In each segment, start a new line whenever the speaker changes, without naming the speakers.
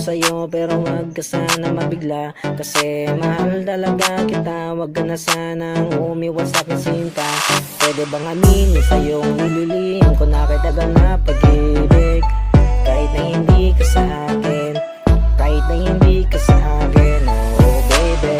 sa'yo pero wag ka sana mabigla, kasi mahal talaga kita. Wag ka na sanang umiwas sa'kin sinta. Pwede bang aminin sa'yong nililihim ko na kitagal na pag-ibig, kahit na hindi ka sa akin, kahit na hindi ka sa akin. Oh baby,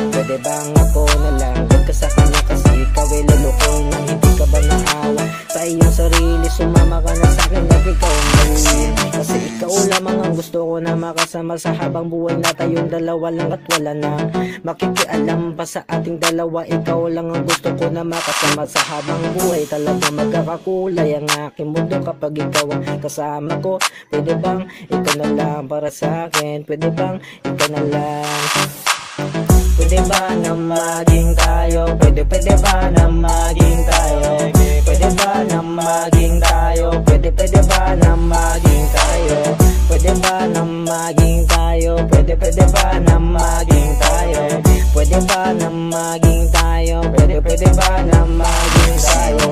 pwede bang ako na lang, wag ka sa kanya kasi ikaw ay lulukoy na hindi ka ba naawa sa iyong sarili. Sumama ka na sa'kin at ikaw ang mawin, kasi ikaw lamang ang gusto ko na makasama sa habang buhay na tayong dalawa lang at wala na makikialam pa sa ating dalawa. Ikaw lang ang gusto ko na makasama sa habang buhay. Talagang magkakakulay ang aking mundo kapag ikaw ang kasama ko. Pwede bang ikaw na lang para sa akin? Pwede bang ikaw na lang? Pwede ba na maging tayo? Pwede ba na maging tayo? Pwede ba na maging tayo? Pwede ba na maging tayo? Pwede ba na maging tayo? Pwede ba na maging tayo? Pwede ba na maging tayo? Pwede ba na maging tayo?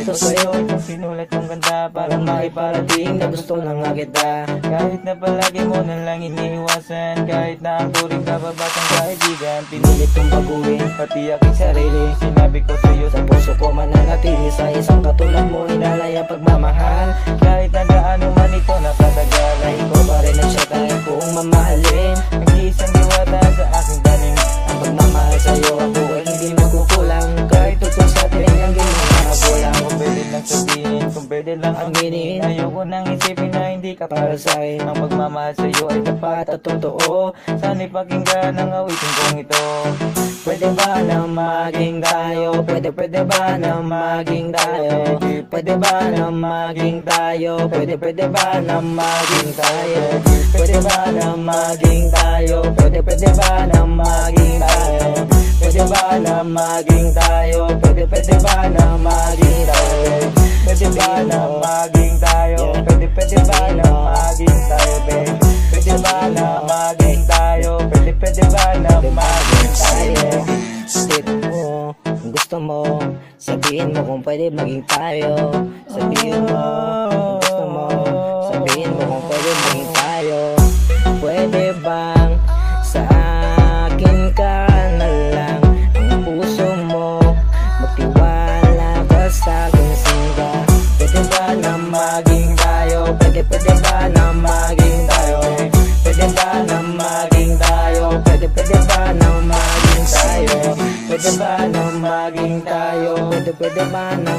Ito sa'yo, sinulat kong ganda para maiparating na gusto na nga kita.
Kahit na palagi mo na lang iniiwasan, kahit na ang turing ka pa batang kaibigan,
Pinilit kong baguhin
pati aking sarili. Sinabi ko sa'yo
sa puso ko mananatili sa isang katulad mo, inalay ang pagmamahal.
kahit na gaano man ito nakatagal,
Na ikaw pa rin ang siya tayo kung mamahalin.
nag-iisang diwata sa aking taning.
Ang pagmamahal sa'yo ako ay hindi magkukulang, kahit tutong sa atin ang ginagawa magulang.
Kung pwede lang sabihin, kung pwede lang aminin, ayoko nang isipin na hindi ka para sa'kin. Ang pagmamahal sa'yo ay tapat at totoo, sana'y pakinggan ang awitin kong ito.
Pwede ba na maging tayo? Pwede ba na maging tayo? Pwede ba na maging tayo? Pwede ba na maging tayo? Pwede ba na maging tayo? Pwede ba na maging tayo? Pwede ba na maging tayo? Pwede ba na maging tayo?
Pwede ba na maging tayo? Pwede ba na maging tayo, babe? Pwede ba na maging tayo? Pwede ba na maging tayo?
Tip mo, kung gusto mo, sabihin mo kung pwede maging tayo. Sabihin mo, kung gusto mo, sabihin mo kung pwede maging tayo. Pwede bang sa akin ka na lang ang puso mo, magtiwala ka sa akin sinta. Pwede ba na maging tayo? Pwede ba na maging tayo? Pwede ba na maging tayo? Pwede ba na maging tayo? Pwede ba na maging tayo? Pwede ba na